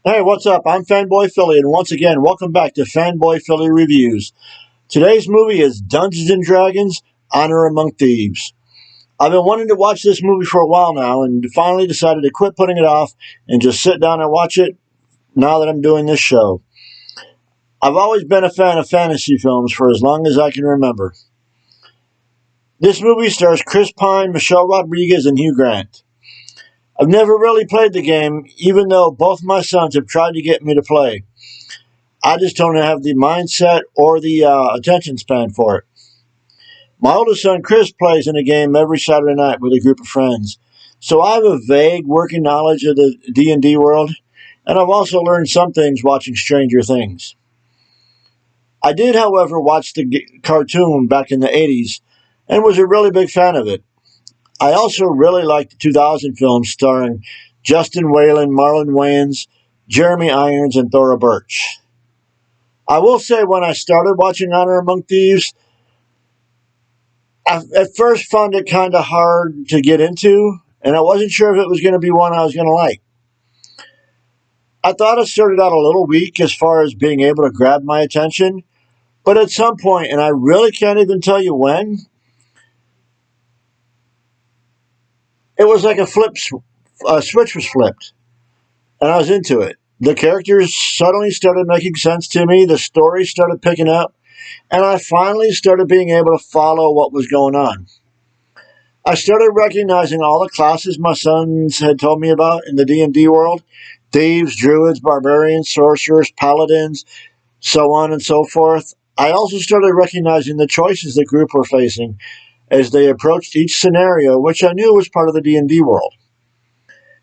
Hey, what's up? I'm Fanboy Philly, and once again, welcome back to Fanboy Philly Reviews. Today's movie is Dungeons and Dragons: Honor Among Thieves. I've been wanting to watch this movie for a while now, and finally decided to quit putting it off and just sit down and watch it now that I'm doing this show. I've always been a fan of fantasy films for as long as I can remember. This movie stars Chris Pine, Michelle Rodriguez, and Hugh Grant. I've never really played the game, even though both my sons have tried to get me to play. I just don't have the mindset or the attention span for it. My oldest son Chris plays in a game every Saturday night with a group of friends, so I have a vague working knowledge of the D&D world, and I've also learned some things watching Stranger Things. I did, however, watch the cartoon back in the 80s and was a really big fan of it. I also really liked the 2000 films starring Justin Whalen, Marlon Wayans, Jeremy Irons, and Thora Birch. I will say when I started watching Honor Among Thieves, I at first found it kind of hard to get into, and I wasn't sure if it was going to be one I was going to like. I thought it started out a little weak as far as being able to grab my attention, but at some point, and I really can't even tell you when, it was like a switch was flipped, and I was into it. The characters suddenly started making sense to me, the story started picking up, and I finally started being able to follow what was going on. I started recognizing all the classes my sons had told me about in the D&D world: thieves, druids, barbarians, sorcerers, paladins, so on and so forth. I also started recognizing the choices the group were facing as they approached each scenario, which I knew was part of the D&D world.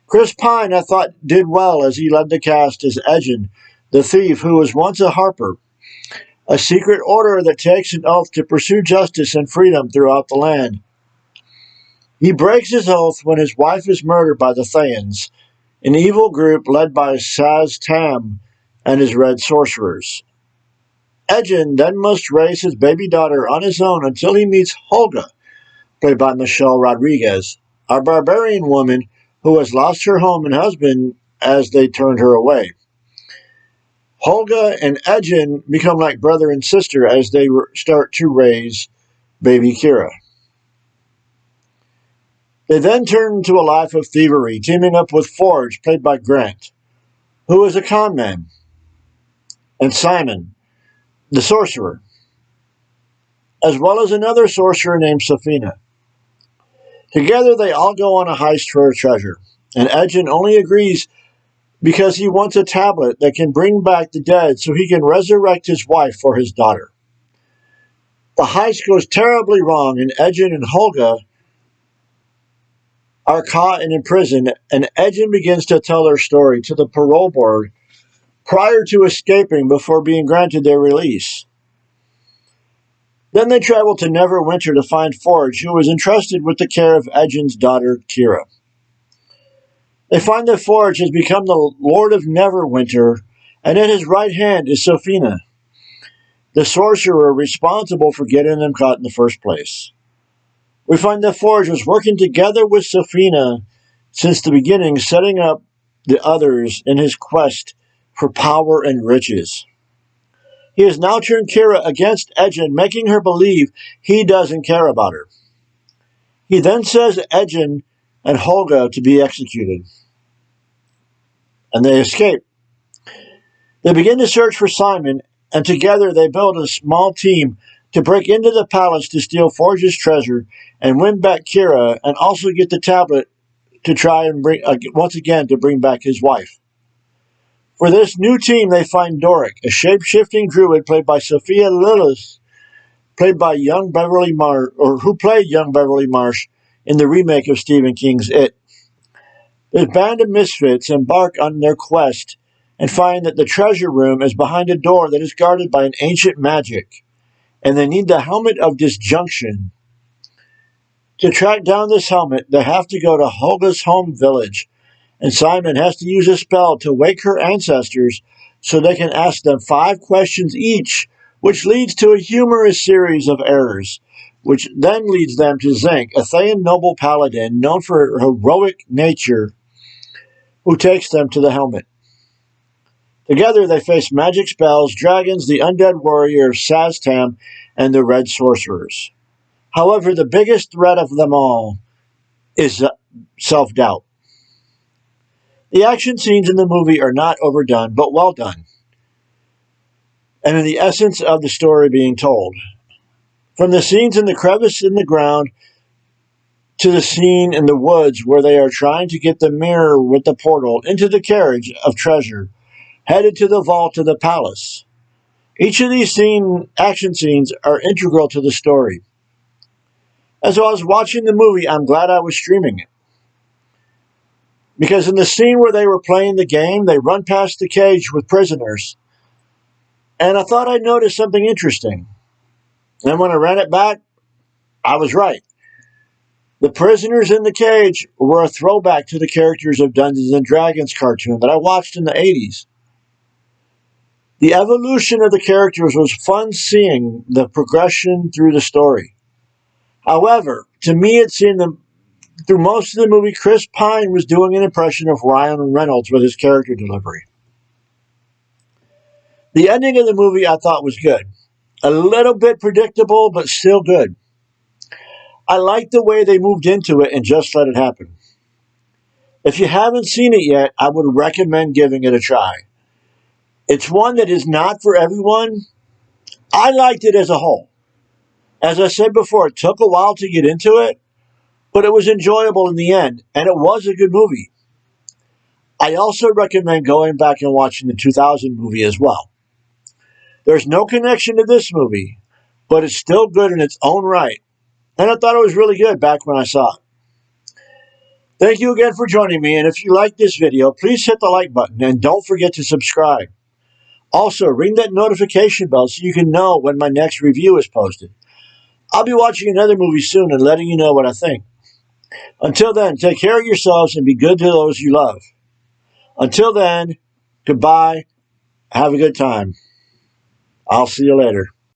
Chris Pine, I thought, did well as he led the cast as Edgin, the thief who was once a harper, a secret order that takes an oath to pursue justice and freedom throughout the land. He breaks his oath when his wife is murdered by the Thayans, an evil group led by Saz Tam and his red sorcerers. Edgin then must raise his baby daughter on his own until he meets Holga, played by Michelle Rodriguez, a barbarian woman who has lost her home and husband as they turned her away. Holga and Edgin become like brother and sister as they start to raise baby Kira. They then turn to a life of thievery, teaming up with Forge, played by Grant, who is a con man, and Simon, the sorcerer, as well as another sorcerer named Safina. Together they all go on a heist for a treasure, and Edgin only agrees because he wants a tablet that can bring back the dead so he can resurrect his wife for his daughter. The heist goes terribly wrong, and Edgin and Holga are caught and imprisoned, and Edgin begins to tell their story to the parole board prior to escaping before being granted their release. Then they travel to Neverwinter to find Forge, who is entrusted with the care of Edgin's daughter, Kira. They find that Forge has become the Lord of Neverwinter, and at his right hand is Safina, the sorcerer responsible for getting them caught in the first place. We find that Forge was working together with Safina since the beginning, setting up the others in his quest for power and riches. He has now turned Kira against Edgin, making her believe he doesn't care about her. He then says Edgin and Holga to be executed, and they escape. They begin to search for Simon, and together they build a small team to break into the palace to steal Forge's treasure and win back Kira, and also get the tablet to try and bring once again to bring back his wife. For this new team, they find Doric, a shape-shifting druid played by Sophia Lillis, played by young Beverly Marsh, or who played young Beverly Marsh in the remake of Stephen King's It. This band of misfits embark on their quest and find that the treasure room is behind a door that is guarded by an ancient magic, and they need the Helmet of Disjunction. To track down this helmet, they have to go to Holga's home village, and Simon has to use a spell to wake her ancestors so they can ask them 5 questions each, which leads to a humorous series of errors, which then leads them to Zinc, a Thayan noble paladin known for her heroic nature, who takes them to the helmet. Together they face magic spells, dragons, the undead warrior Saztam, and the red sorcerers. However, the biggest threat of them all is self-doubt. The action scenes in the movie are not overdone, but well done, and in the essence of the story being told. From the scenes in the crevice in the ground to the scene in the woods where they are trying to get the mirror with the portal into the carriage of treasure, headed to the vault of the palace. Each of these action scenes are integral to the story. As I was watching the movie, I'm glad I was streaming it. Because in the scene where they were playing the game, they run past the cage with prisoners. And I thought I noticed something interesting. And when I ran it back, I was right. The prisoners in the cage were a throwback to the characters of Dungeons and Dragons cartoon that I watched in the 80s. The evolution of the characters was fun seeing the progression through the story. However, to me it seemed that through most of the movie, Chris Pine was doing an impression of Ryan Reynolds with his character delivery. The ending of the movie I thought was good. A little bit predictable, but still good. I liked the way they moved into it and just let it happen. If you haven't seen it yet, I would recommend giving it a try. It's one that is not for everyone. I liked it as a whole. As I said before, it took a while to get into it, but it was enjoyable in the end, and it was a good movie. I also recommend going back and watching the 2000 movie as well. There's no connection to this movie, but it's still good in its own right, and I thought it was really good back when I saw it. Thank you again for joining me, and if you like this video, please hit the like button, and don't forget to subscribe. Also, ring that notification bell so you can know when my next review is posted. I'll be watching another movie soon and letting you know what I think. Until then, take care of yourselves and be good to those you love. Until then, goodbye. Have a good time. I'll see you later.